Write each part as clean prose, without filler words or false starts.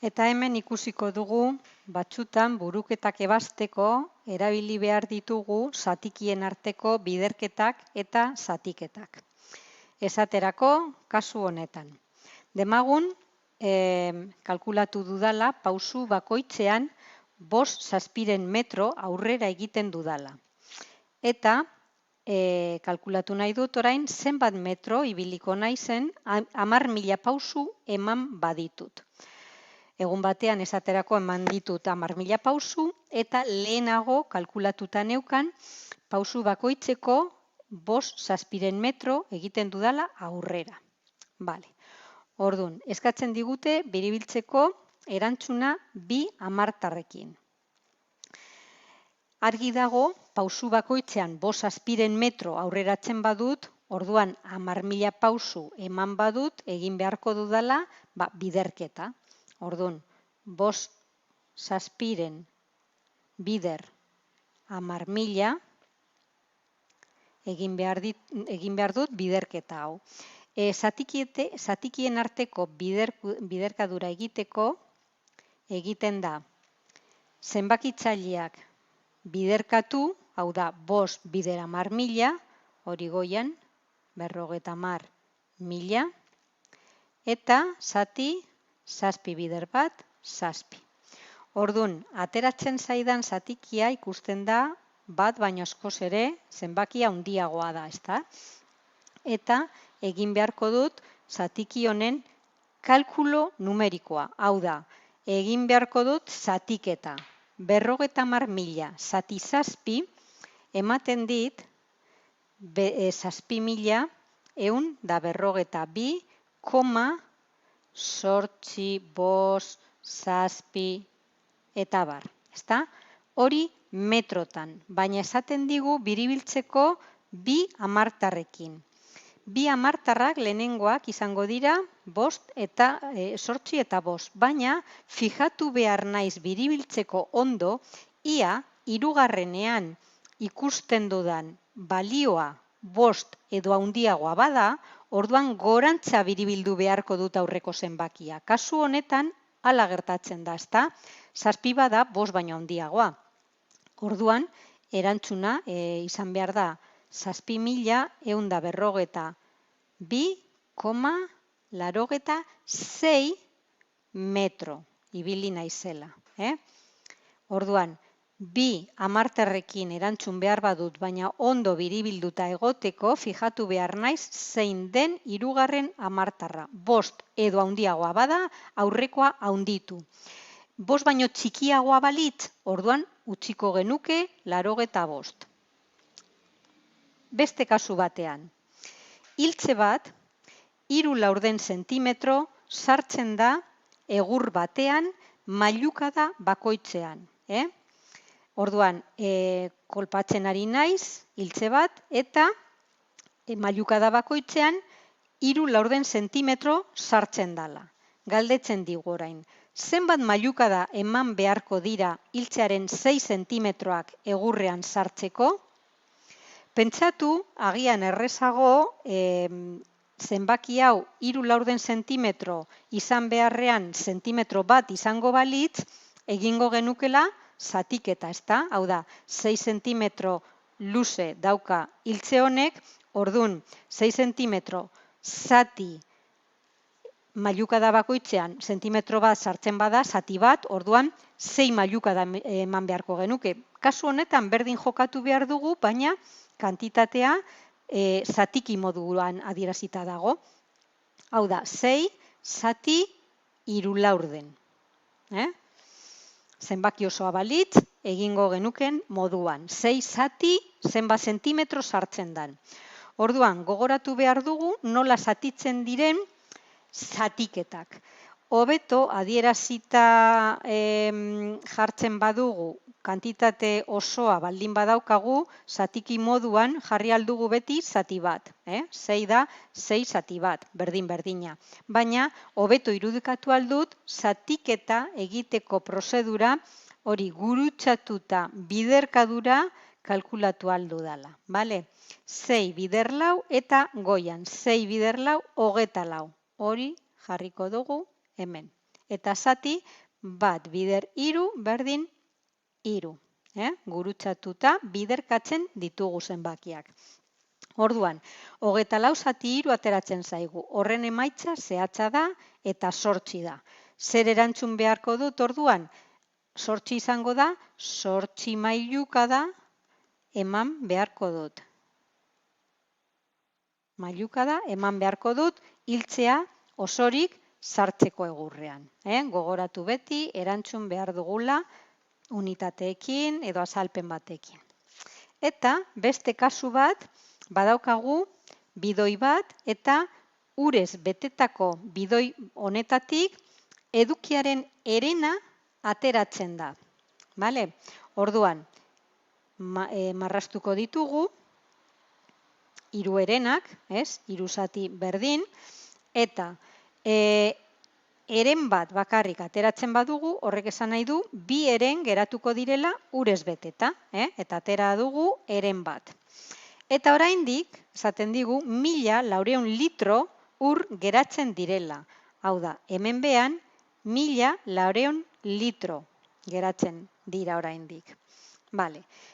Eta hemen ikusiko dugu batzutan buruketak ebazteko erabili behar ditugu zatikien arteko biderketak eta zatiketak. Esaterako, kasu honetan. Demagun, kalkulatu dudala, pausu bakoitzean 5 metro aurrera egiten dudala. Eta kalkulatu nahi dut orain zenbat metro ibiliko naizen 10.000 pausu eman baditut. Egun batean esaterako eman ditut 10.000 pausu eta lehenago kalkulatuta neukan pausu bakoitzeko 5 metro egiten dudala aurrera. Bale. Orduan, eskatzen digute biribiltzeko erantzuna 2 hamartarrekin. Argi dago, pausu bakoitzean 5 metro aurreratzen badut, orduan 10.000 pausu eman badut, egin beharko dudala biderketa. Orduan, 5 bider 10.000 egin behar dut biderketa hau. Zatikien arteko biderkadura egiteko egiten da zenbakitzaileak biderkatu, hau da 5 bider 10.000, hori goian 50.000, eta zati 7 bider 7. Orduan, ateratzen zaidan zatikia ikusten da bat baino askoz ere zenbaki handiagoa da, ezta? Eta egin beharko dut zatiki honen kalkulo numerikoa. Hau da, egin beharko dut zatiketa. 50.000 zati 7 ematen dit 7.152, 8,857 eta bar. Hori metrotan, baina esaten digu biribiltzeko 2 hamartarrekin. 2 hamartarrak lehenengoak izango dira 8 eta 5, baina fijatu behar naiz biribiltzeko ondo, ia hirugarrenean ikusten dudan balioa 5 edo handiagoa bada, orduan gorantza biribildu beharko dut aurreko zenbakia. Kasu honetan, hala gertatzen da, ezta? 7 bada 5 baino handiagoa. Orduan, erantzuna izan behar da 7.152,86 metro ibili naizela. Orduan, 2 hamartarrekin erantzun behar badut, baina ondo biribilduta egoteko, fijatu behar naiz zein den hirugarren hamartarra. 5 edo handiagoa bada, aurrekoa handitu. 5 baino txikiagoa balitz, orduan utziko genuke 85. Beste kasu batean, hiltze bat 3/4 zentimetro sartzen da egur batean mailukada bakoitzean. Orduan, kolpatzen ari naiz hiltze bat eta mailukada bakoitzean 3/4 zentimetro sartzen dala. Galdetzen digu orain. Zenbat mailukada eman beharko dira hiltzearen 6 zentimetroak egurrean sartzeko? Pentsatu, agian errezago, zenbaki hau 3/4 zentimetro izan beharrean zentimetro bat izango balitz, egingo genukela zatiketa, ezta? Hau da, 6 zentimetro luze dauka hiltze honek, orduan 6 zentimetro zati mailukada bakoitzean zentimetro bat sartzen bada, zati bat, orduan 6 mailukada eman beharko genuke. Kasu honetan berdin jokatu behar dugu, baina kantitatea zatiki moduan adierazita dago. Hau da, 6 zati 3/4. Zenbaki osoa balitz, egingo genuken moduan. 6 zati zenbat zentimetro sartzen dan. Orduan, gogoratu behar dugu nola zatitzen diren zatiketak. Hobeto adierazita jartzen badugu kantitate osoa baldin badaukagu, zatiki moduan jarri aldugu beti zati bat. 6 da, 6 zati bat, berdin-berdina. Baina, hobeto irudikatu aldut, zatiketa egiteko prozedura hori gurutzatuta biderkadura kalkulatu aldu dala. 6 bider 4 eta goian 6 bider 4, 24. Hori jarriko dugu hemen. eta zati bat bider hiru berdin hiru. Gurutzatuta biderkatzen ditugu zenbakiak. Orduan, 24 zati 3 ateratzen zaigu. Horren emaitza zehatza da eta 8 da. Zer erantzun beharko dut orduan? 8 izango da, 8 mailukada eman beharko dut. Mailukada eman beharko dut hiltzea osorik sartzeko egurrean. Gogoratu beti erantzun behar dugula unitateekin edo azalpen batekin. Eta beste kasu bat, badaukagu bidoi bat eta urez betetako bidoi honetatik edukiaren herena ateratzen da. Orduan, marraztuko ditugu hiru herenak, hiru zati berdin, eta heren bat bakarrik ateratzen badugu, horrek esan nahi du, bi heren geratuko direla urez beteta, eta atera dugu heren bat. Eta oraindik, esaten digu, 1400 litro ur geratzen direla. Hau da, hemen behan, 1400 litro geratzen dira oraindik.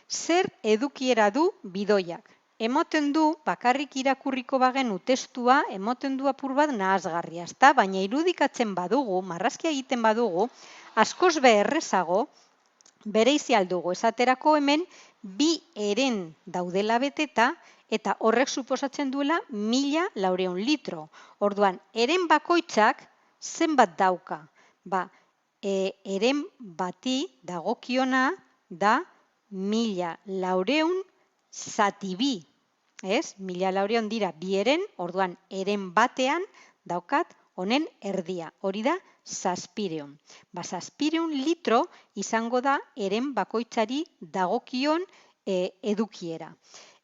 Zer edukiera du bidoiak? Emoten du, bakarrik irakurriko bagenu testua, emoten du apur bat nahasgarria, ezta? Baina irudikatzen badugu, marrazkia egiten badugu, askoz errezago bereizi aldugu. Esaterako hemen, bi heren daudela beteta, eta horrek suposatzen duela 1400 litro. Orduan, heren bakoitzak zenbat dauka? Heren bati dagokiona da 1400 zati bi. 1400 dira bi heren, orduan heren batean daukat honen erdia. Hori da 700. 700 litro izango da heren bakoitzari dagokion edukiera.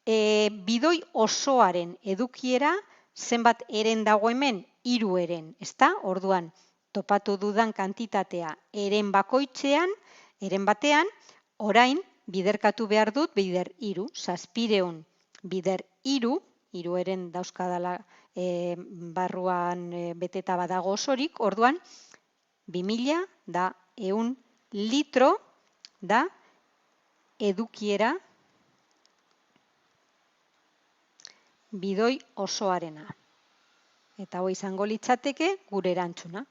Bidoi osoaren edukiera zenbat heren dago hemen? 3 heren, ezta? Orduan, topatu dudan kantitatea heren bakoitzean, heren batean, orain biderkatu behar dut bider 3, 700 bider 3, 3 heren dauzkadala barruan beteta badago osorik, orduan 2100 litro da edukiera bidoi osoarena. Eta hoi izango litzateke gure erantzuna.